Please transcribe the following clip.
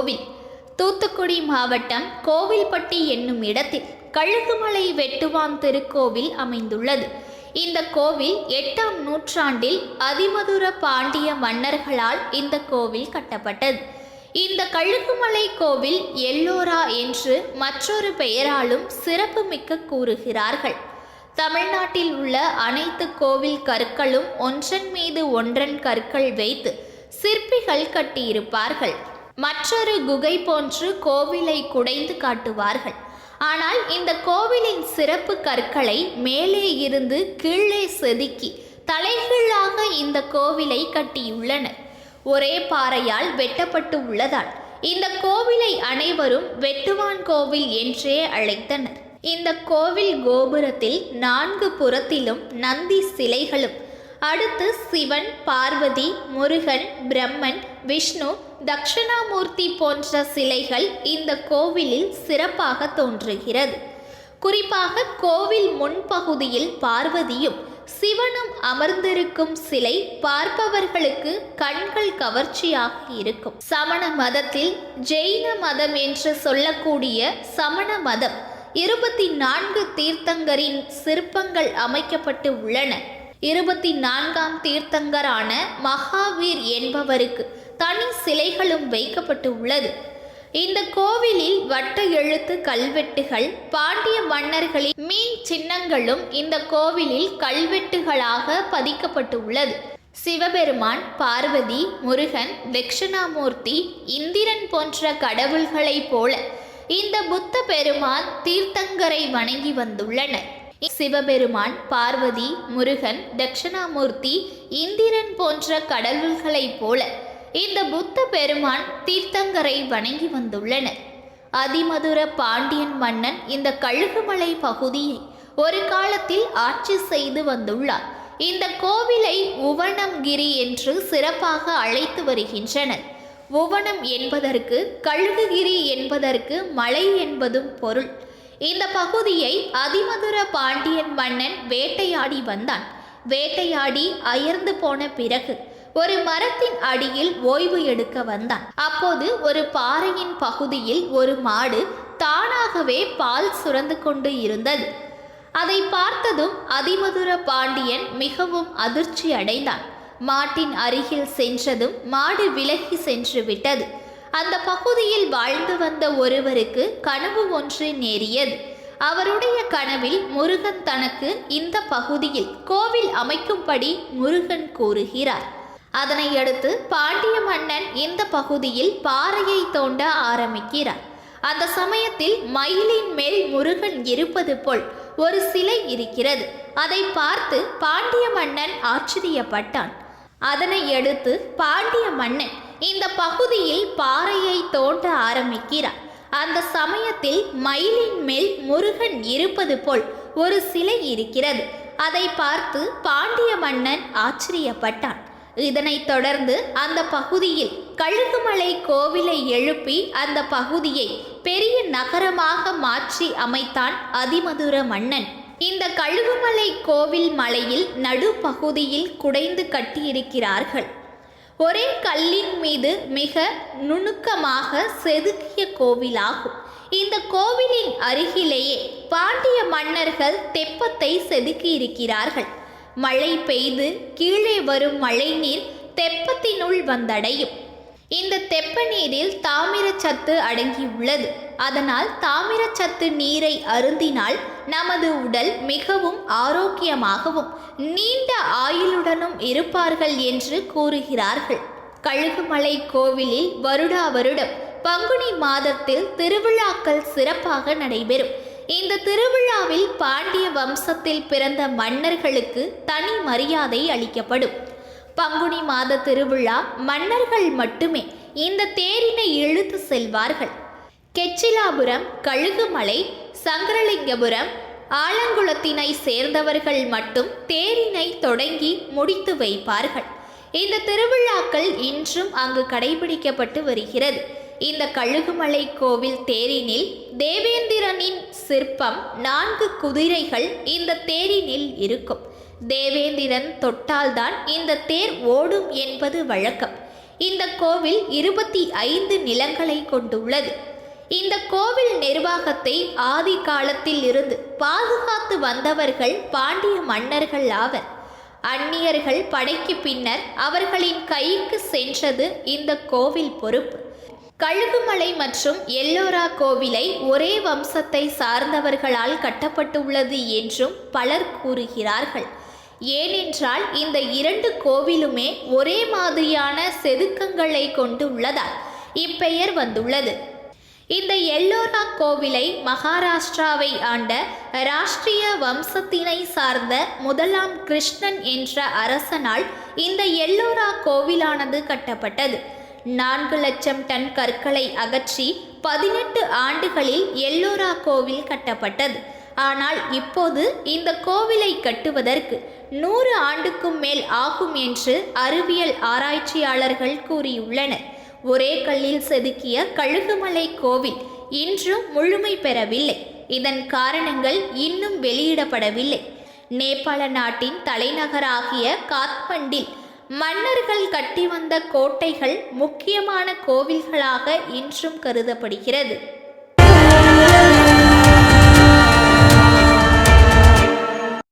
கோவில். தூத்துக்குடி மாவட்டம் கோவில்பட்டி என்னும் இடத்தில் கழுகுமலை வெட்டுவான் திருக்கோவில் அமைந்துள்ளது. இந்த கோவில் 8ஆம் நூற்றாண்டில் அதிமதுர பாண்டிய மன்னர்களால் இந்த கோவில் கட்டப்பட்டது. இந்த கழுகுமலை கோவில் எல்லோரா என்று மற்றொரு பெயராலும் சிறப்புமிக்க கூறுகிறார்கள். தமிழ்நாட்டில் உள்ள அனைத்து கோவில் கற்களும் ஒன்றன் மீது ஒன்றன் கற்கள் வைத்து சிற்பிகள் கட்டியிருப்பார்கள். மற்றொரு குகை போன்று கோவிலை குடைந்து காட்டுவார்கள். ஆனால் இந்த கோவிலின் சிறப்பு கற்களை மேலே இருந்து கீழே செதுக்கி தலைகீழாக இந்த கோவிலை கட்டியுள்ளனர். ஒரே பாறையால் வெட்டப்பட்டு உள்ளதால் இந்த கோவிலை அனைவரும் வெட்டுவான் கோவில் என்றே அழைத்தனர். இந்த கோவில் கோபுரத்தில் 4 புறத்திலும் நந்தி சிலைகளும், அடுத்து சிவன், பார்வதி, முருகன், பிரம்மன், விஷ்ணு, தட்சிணாமூர்த்தி போன்ற சிலைகள் இந்த கோவிலில் சிறப்பாக தோன்றுகிறது. குறிப்பாக கோவில் முன்பகுதியில் பார்வதியும் சிவனும் அமர்ந்திருக்கும் சிலை பார்ப்பவர்களுக்கு கண்கள் கவர்ச்சியாக இருக்கும். சமண மதத்தில் ஜெயின மதம் என்று சொல்லக்கூடிய சமண மதம் 24 தீர்த்தங்கரின் சிற்பங்கள் அமைக்கப்பட்டு உள்ளன. 24ஆம் தீர்த்தங்கரான மகாவீர் என்பவருக்கு தனி சிலைகளும் வைக்கப்பட்டு உள்ளது. இந்த கோவிலில் வட்ட எழுத்து கல்வெட்டுகள், பாண்டிய மன்னர்களின் மீன் சின்னங்களும் இந்த கோவிலில் கல்வெட்டுகளாக பதிக்கப்பட்டு உள்ளது. சிவபெருமான், பார்வதி, முருகன், தட்சிணாமூர்த்தி, இந்திரன் போன்ற கடவுள்களைப் போல இந்த புத்த பெருமான் தீர்த்தங்கரை வணங்கி வந்துள்ளனர். சிவபெருமான், பார்வதி, முருகன், தட்சிணாமூர்த்தி, இந்திரன் போன்ற கடவுள்களைப் போல இந்த புத்த பெருமான் தீர்த்தங்கரை வணங்கி வந்துள்ளனர். அதிமதுர பாண்டியன் மன்னன் இந்த கழுகுமலை பகுதியை ஒரு காலத்தில் ஆட்சி செய்து வந்துள்ளார். இந்த கோவிலை உவனம்கிரி என்று சிறப்பாக அழைத்து வருகின்றனர். உவனம் என்பதற்கு, கழுகுகிரி என்பதற்கு மலை என்பதும் பொருள். இந்த பகுதியை அதிமதுர பாண்டியன் மன்னன் வேட்டையாடி வந்தான். வேட்டையாடி அயர்ந்து போன பிறகு ஒரு மரத்தின் அடியில் ஓய்வு எடுக்க வந்தான். அப்போது ஒரு பாறையின் பகுதியில் ஒரு மாடு தானாகவே பால் சுரந்து கொண்டு இருந்தது. அதை பார்த்ததும் அதிமதுர பாண்டியன் மிகவும் அதிர்ச்சி அடைந்தான். மாட்டின் அருகில் சென்றதும் மாடு விலகி சென்று விட்டது. அந்த பகுதியில் வாழ்ந்து வந்த ஒருவருக்கு கனவு ஒன்று நேரியது. அவருடைய கனவில் முருகன் தனக்கு இந்த பகுதியில் கோவில் அமைக்கும்படி முருகன் கூறுகிறார். அதனையடுத்து பாண்டிய மன்னன் இந்த பகுதியில் பாறையை தோண்ட ஆரம்பிக்கிறார். அந்த சமயத்தில் மயிலின் மேல் முருகன் இருப்பது போல் ஒரு சிலை இருக்கிறது. அதை பார்த்து பாண்டிய மன்னன் ஆச்சரியப்பட்டான். அதனையடுத்து பாண்டிய மன்னன் இந்த பகுதியில் பாறையை தோண்ட ஆரம்பிக்கிறார். அந்த சமயத்தில் மயிலின் மேல் முருகன் இருப்பது போல் ஒரு சிலை இருக்கிறது. அதை பார்த்து பாண்டிய மன்னன் ஆச்சரியப்பட்டான். இதனைத் தொடர்ந்து அந்த பகுதியில் கழுகுமலை கோவிலை எழுப்பி அந்த பகுதியை பெரிய நகரமாக மாற்றி அமைத்தான் அதிமதுர மன்னன். இந்த கழுகுமலை கோவில் மலையில் நடுப்பகுதியில் குடைந்து கட்டியிருக்கிறார்கள். ஒரே கல்லின் மீது மிக நுணுக்கமாக செதுக்கிய கோவிலாகும். இந்த கோவிலின் அருகிலேயே பாண்டிய மன்னர்கள் தெப்பத்தை செதுக்கியிருக்கிறார்கள். மழை பெய்து கீழே வரும் மழை நீர் தெப்பத்தினுள் வந்தடையும். இந்த தெப்ப நீரில் தாமிரச்சத்து அடங்கியுள்ளது. அதனால் தாமிரச்சத்து நீரை அருந்தினால் நமது உடல் மிகவும் ஆரோக்கியமாகவும் நீண்ட ஆயுளுடனும் இருப்பார்கள் என்று கூறுகிறார்கள். கழுகுமலை கோவிலில் வருடா வருடம் பங்குனி மாதத்தில் திருவிழாக்கள் சிறப்பாக நடைபெறும். இந்த திருவிழாவில் பாண்டிய வம்சத்தில் பிறந்த மன்னர்களுக்கு தனி மரியாதை அளிக்கப்படும். பங்குனி மாத திருவிழா மன்னர்கள் மட்டுமே இந்த தேரினை இழுத்து செல்வார்கள். கெச்சிலாபுரம், கழுகுமலை, சங்கரலிங்கபுரம், ஆலங்குளத்தினை சேர்ந்தவர்கள் மட்டும் தேரினை தொடங்கி முடித்து வைப்பார்கள். இந்த திருவிழாக்கள் இன்றும் அங்கு கடைபிடிக்கப்பட்டு வருகிறது. இந்த கழுகுமலை கோவில் தேரினில் தேவேந்திரனின் சிற்பம் 4 குதிரைகள் இந்த தேரினில் இருக்கும். தேவேந்திரன் தொட்டால்தான் இந்த தேர் ஓடும் என்பது வழக்கம். இந்த கோவில் 25 நிலங்களை கொண்டுள்ளது. இந்த கோவில் நிர்வாகத்தை ஆதி காலத்தில் இருந்து பாதுகாத்து வந்தவர்கள் பாண்டிய மன்னர்கள் ஆவர். அந்நியர்கள் படைக்கு பின்னர் அவர்களின் கைக்கு சென்றது இந்த கோவில் பொறுப்பு. கழுகுமலை மற்றும் எல்லோரா கோவிலை ஒரே வம்சத்தை சார்ந்தவர்களால் கட்டப்பட்டுள்ளது என்றும் பலர் கூறுகிறார்கள். ஏனென்றால் இந்த 2 கோவிலுமே ஒரே மாதிரியான செதுக்கங்களை கொண்டுள்ளதால் இப்பெயர் வந்துள்ளது. இந்த எல்லோரா கோவிலை மகாராஷ்டிராவை ஆண்ட ராஷ்டிரிய வம்சத்தினை சார்ந்த 1ஆம் கிருஷ்ணன் என்ற அரசனால் இந்த எல்லோரா கோவிலானது கட்டப்பட்டது. 4 லட்சம் டன் கற்களை அகற்றி 18 ஆண்டுகளில் எல்லோரா கோவில் கட்டப்பட்டது. ஆனால் இப்போது இந்த கோவிலை கட்டுவதற்கு 100 ஆண்டுக்கும் மேல் ஆகும் என்று அறிவியல் ஆராய்ச்சியாளர்கள் கூறியுள்ளனர். ஒரே கல்லில் செதுக்கிய கழுகுமலை கோவில் இன்றும் முழுமை பெறவில்லை. இதன் காரணங்கள் இன்னும் வெளியிடப்படவில்லை. நேபாள நாட்டின் தலைநகராகிய காத்மண்டில் மன்னர்கள் கட்டி வந்த கோட்டைகள் முக்கியமான கோவில்களாக இன்றும் கருதப்படுகிறது.